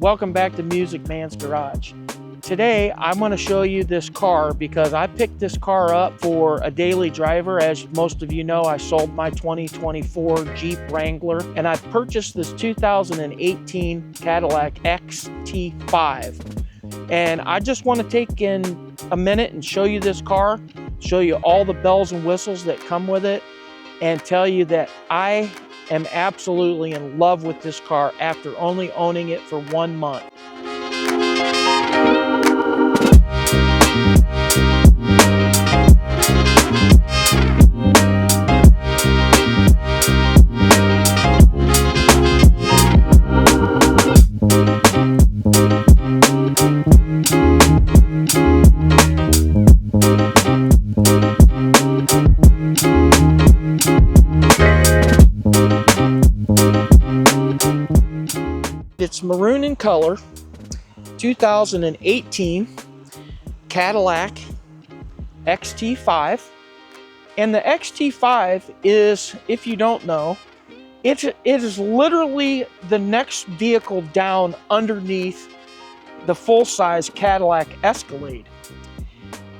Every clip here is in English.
Welcome back to Music Man's Garage. Today I'm going to show you this car because I picked this car up for a daily driver. As most of you know, I sold my 2024 Jeep Wrangler and I purchased this 2018 Cadillac XT5. And I just want to take in a minute and show you this car, show you all the bells and whistles that come with it, and tell you that I am absolutely in love with this car after only owning it for 1 month. It's maroon in color, 2018 Cadillac XT5. And the XT5 is, if you don't know, it is literally the next vehicle down underneath the full-size Cadillac Escalade.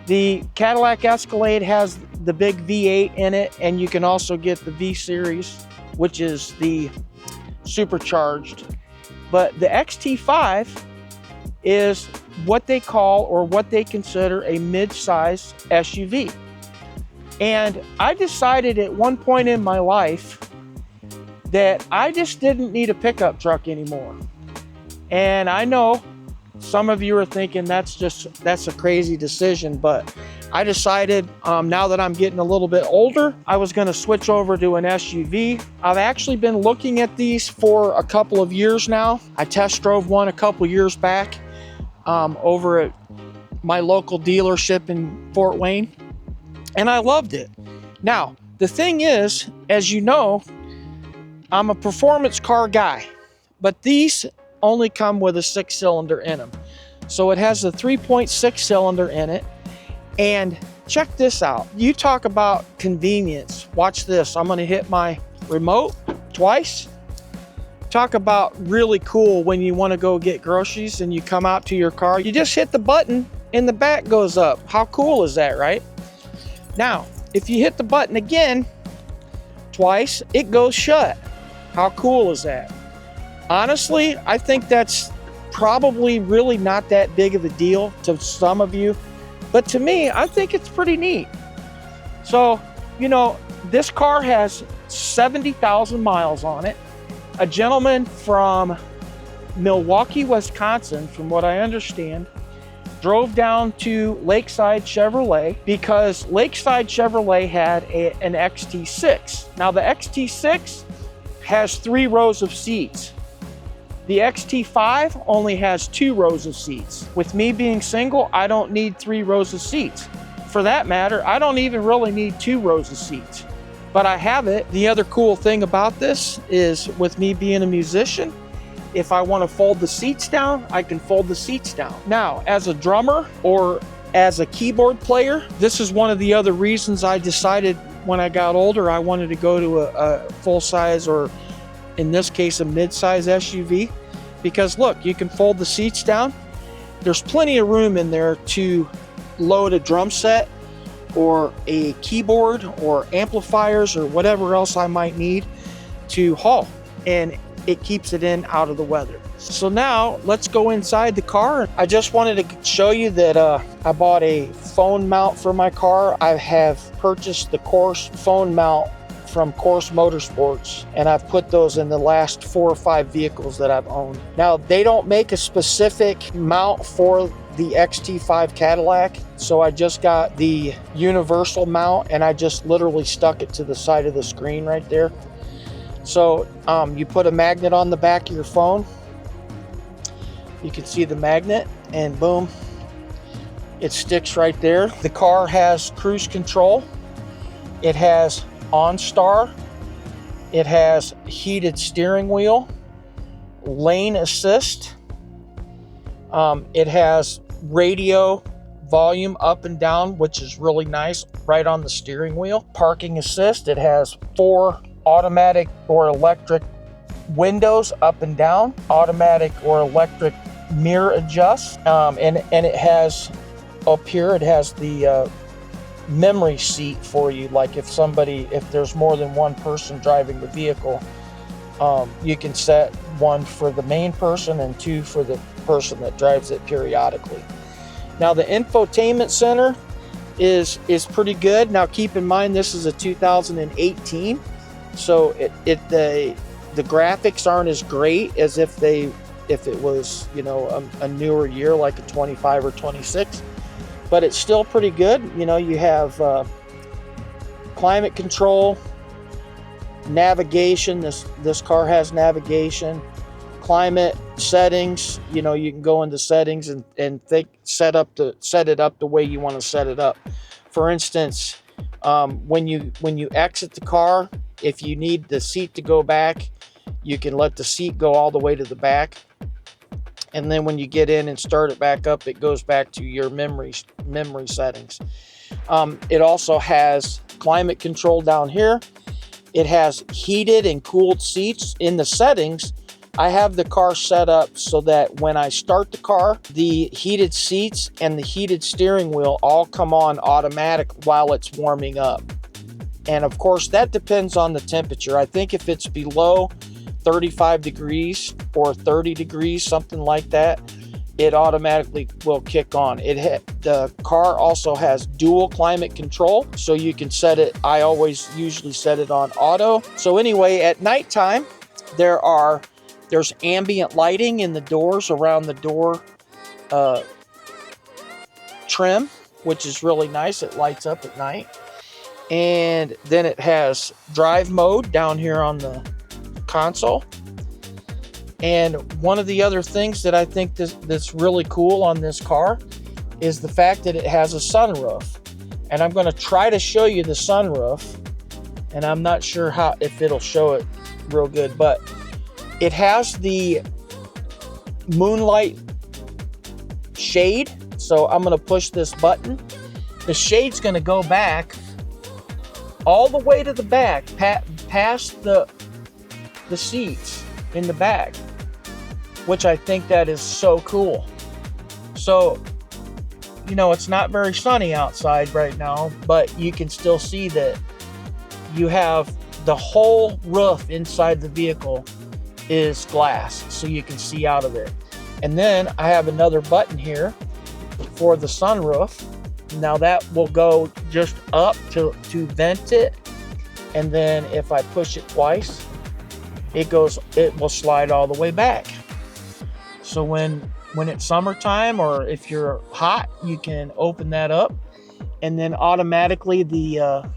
The Cadillac Escalade has the big V8 in it, and you can also get the V Series, which is the supercharged. But the XT5 is what they call, or what they consider, a mid-size SUV. And I decided at one point in my life that I just didn't need a pickup truck anymore. And I know some of you are thinking that's a crazy decision, but I decided now that I'm getting a little bit older, I was going to switch over to an SUV. I've actually been looking at these for a couple of years now. I test drove one a couple years back over at my local dealership in Fort Wayne, and I loved it. Now, the thing is, as you know, I'm a performance car guy, but these only come with a 6-cylinder in them. So it has a 3.6 cylinder in it. And check this out. You talk about convenience. Watch this. I'm going to hit my remote twice. Talk about really cool when you want to go get groceries and you come out to your car. You just hit the button and the back goes up. How cool is that, right? Now, if you hit the button again twice, it goes shut. How cool is that? Honestly, I think that's probably really not that big of a deal to some of you. But to me, I think it's pretty neat. So, you know, this car has 70,000 miles on it. A gentleman from Milwaukee, Wisconsin, from what I understand, drove down to Lakeside Chevrolet because Lakeside Chevrolet had an XT6. Now, the XT6 has 3 rows of seats. The XT5 only has 2 rows of seats. With me being single, I don't need 3 rows of seats. For that matter, I don't even really need 2 rows of seats, but I have it. The other cool thing about this is, with me being a musician, if I want to fold the seats down, I can fold the seats down. Now, as a drummer or as a keyboard player, this is one of the other reasons I decided when I got older, I wanted to go to a full-size, or in this case, a mid-size SUV, because look, you can fold the seats down. There's plenty of room in there to load a drum set or a keyboard or amplifiers or whatever else I might need to haul, and it keeps it in out of the weather. So now let's go inside the car. I just wanted to show you that I bought a phone mount for my car. I have purchased the Course phone mount from Course Motorsports, and I've put those in the last 4 or 5 vehicles that I've owned. Now, they don't make a specific mount for the XT5 Cadillac, so I just got the universal mount, and I just literally stuck it to the side of the screen right there. So you put a magnet on the back of your phone. You can see the magnet, and boom, it sticks right there. The car has cruise control. It has OnStar. It has heated steering wheel, lane assist. It has radio volume up and down, which is really nice, right on the steering wheel. Parking assist. It has 4 automatic or electric windows up and down, automatic or electric mirror adjust, and it has up here, it has the memory seat for you. Like if there's more than one person driving the vehicle, you can set one for the main person and two for the person that drives it periodically. Now the infotainment center is pretty good. Now keep in mind this is a 2018, so the graphics aren't as great as if it was, you know, a newer year like a 25 or 26, but it's still pretty good. You know, you have climate control, navigation. This car has navigation, climate settings. You know, you can go into settings and set it up the way you want to set it up. For instance, when you exit the car, if you need the seat to go back, you can let the seat go all the way to the back, and then when you get in and start it back up, it goes back to your memory settings. It also has climate control down here. It has heated and cooled seats. In the settings, I have the car set up so that when I start the car, the heated seats and the heated steering wheel all come on automatic while it's warming up. And of course, that depends on the temperature. I think if it's below 35 degrees or 30 degrees, something like that, it automatically will kick on. The car also has dual climate control, so you can set it. I usually set it on auto. So anyway, at nighttime, there's ambient lighting in the doors, around the door trim, which is really nice. It lights up at night. And then it has drive mode down here on the console. And one of the other things that I think that's really cool on this car is the fact that it has a sunroof. And I'm going to try to show you the sunroof, and I'm not sure if it'll show it real good, but it has the moonlight shade. So I'm going to push this button. The shade's going to go back all the way to the back, past the seats in the back, which I think that is so cool. So, you know, it's not very sunny outside right now, but you can still see that you have the whole roof inside the vehicle is glass, so you can see out of it. And then I have another button here for the sunroof. Now that will go just up to vent it, and then if I push it twice, it will slide all the way back. So when it's summertime, or if you're hot, you can open that up, and then automatically the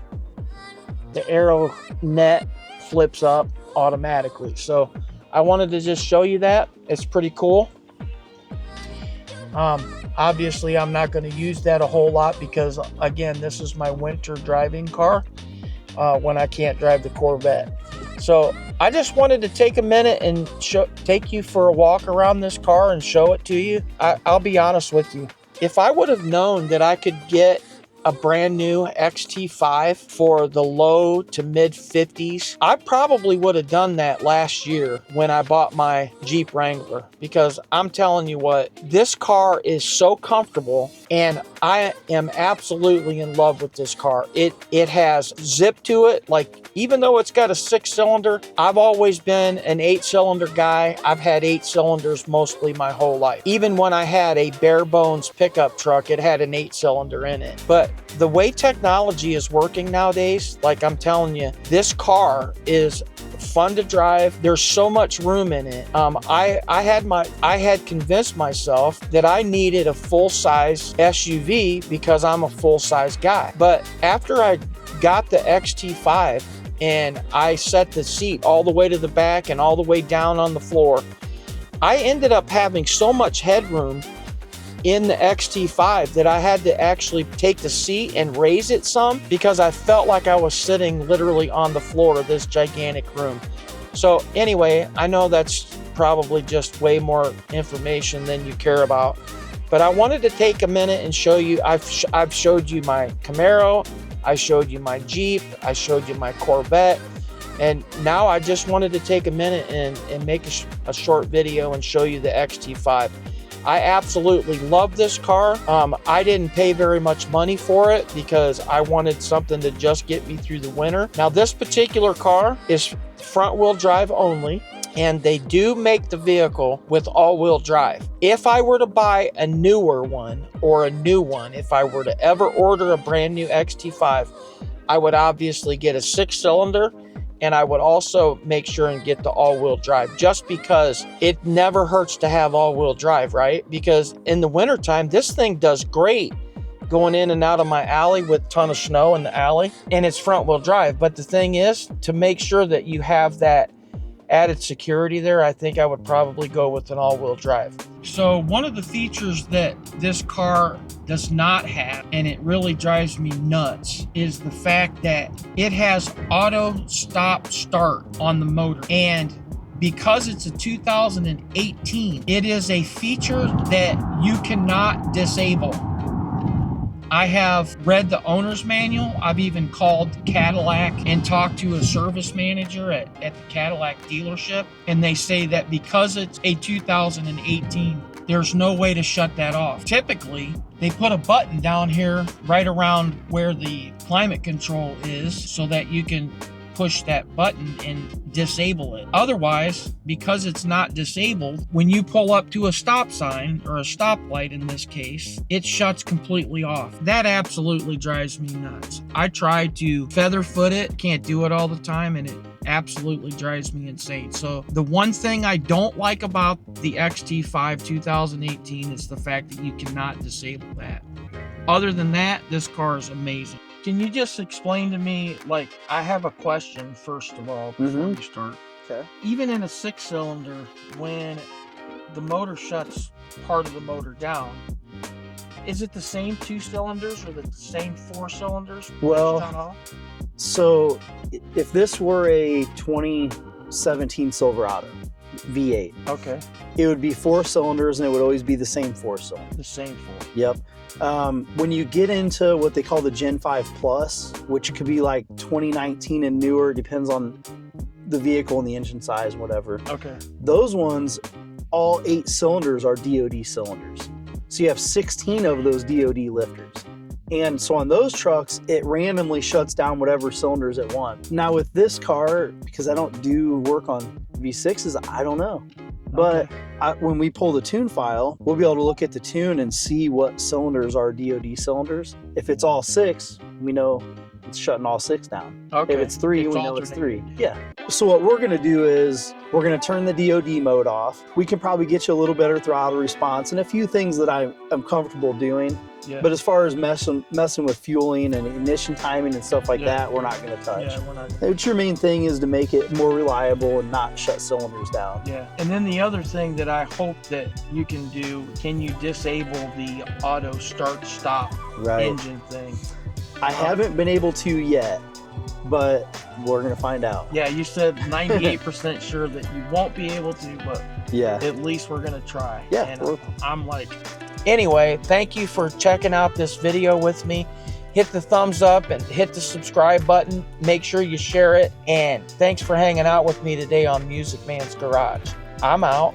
aero net flips up automatically. So I wanted to just show you that. It's pretty cool. Obviously, I'm not going to use that a whole lot because, again, this is my winter driving car when I can't drive the Corvette. So I just wanted to take a minute and take you for a walk around this car and show it to you. I'll be honest with you. If I would have known that I could get a brand new XT5 for the low to mid 50s, I probably would have done that last year when I bought my Jeep Wrangler, because I'm telling you what, this car is so comfortable, and I am absolutely in love with this car. It has zip to it. Like, even though it's got a 6-cylinder, I've always been an 8-cylinder guy. I've had 8 cylinders mostly my whole life. Even when I had a bare bones pickup truck, it had an 8-cylinder in it. But the way technology is working nowadays, like I'm telling you, this car is fun to drive. There's so much room in it. I had convinced myself that I needed a full-size SUV because I'm a full-size guy. But after I got the XT5 and I set the seat all the way to the back and all the way down on the floor, I ended up having so much headroom in the XT5 that I had to actually take the seat and raise it some, because I felt like I was sitting literally on the floor of this gigantic room. So anyway, I know that's probably just way more information than you care about, but I wanted to take a minute and show you. I've showed you my Camaro, I showed you my Jeep, I showed you my Corvette, And now I just wanted to take a minute and make a short video and show you the XT5. I absolutely love this car. I didn't pay very much money for it because I wanted something to just get me through the winter. Now this particular car is front wheel drive only, and they do make the vehicle with all-wheel drive. If I were to buy a newer one, or a new one, if I were to ever order a brand new XT5, I would obviously get a 6-cylinder, and I would also make sure and get the all-wheel drive, just because it never hurts to have all-wheel drive, right? Because in the wintertime, this thing does great going in and out of my alley with a ton of snow in the alley, and it's front-wheel drive. But the thing is, to make sure that you have that added security there, I think I would probably go with an all-wheel drive. So one of the features that this car does not have, and it really drives me nuts, is the fact that it has auto stop start on the motor. And because it's a 2018, it is a feature that you cannot disable. I have read the owner's manual. I've even called Cadillac and talked to a service manager at the Cadillac dealership, and they say that because it's a 2018, there's no way to shut that off. Typically, they put a button down here right around where the climate control is so that you can push that button and disable it. Otherwise, because it's not disabled, when you pull up to a stop sign, or a stoplight in this case, it shuts completely off. That absolutely drives me nuts. I try to feather foot it, can't do it all the time, and it absolutely drives me insane. So the one thing I don't like about the XT5 2018 is the fact that you cannot disable that. Other than that, this car is amazing. Can you just explain to me, like, I have a question first of all before you start. Okay. Even in a 6-cylinder, when the motor shuts part of the motor down, is it the same 2 cylinders or the same 4 cylinders? Well, so if this were a 2017 Silverado V8, okay, it would be 4 cylinders, and it would always be the same 4 cylinder. the same 4. Yep. When you get into what they call the Gen 5 Plus, which could be like 2019 and newer, depends on the vehicle and the engine size, whatever. Okay. Those ones, all 8 cylinders are DOD cylinders. So you have 16 of those DOD lifters. And so on those trucks, it randomly shuts down whatever cylinders it wants. Now with this car, because I don't do work on V6s, I don't know. But when we pull the tune file, we'll be able to look at the tune and see what cylinders are DOD cylinders. If it's all 6, we know it's shutting all 6 down. Okay. If it's 3, we know it's 3. Yeah. So what we're going to do is we're going to turn the DOD mode off. We can probably get you a little better throttle response and a few things that I'm comfortable doing. Yeah. But as far as messing with fueling and ignition timing and stuff like that, we're not going to touch. Yeah, we're not. Which your main thing is to make it more reliable and not shut cylinders down. Yeah. And then the other thing that I hope that you can do, can you disable the auto start stop engine thing? I haven't been able to yet, but we're going to find out. Yeah, you said 98% sure that you won't be able to, but yeah, at least we're going to try. Yeah. And I'm like, anyway, thank you for checking out this video with me. Hit the thumbs up and hit the subscribe button. Make sure you share it. And thanks for hanging out with me today on Music Man's Garage. I'm out.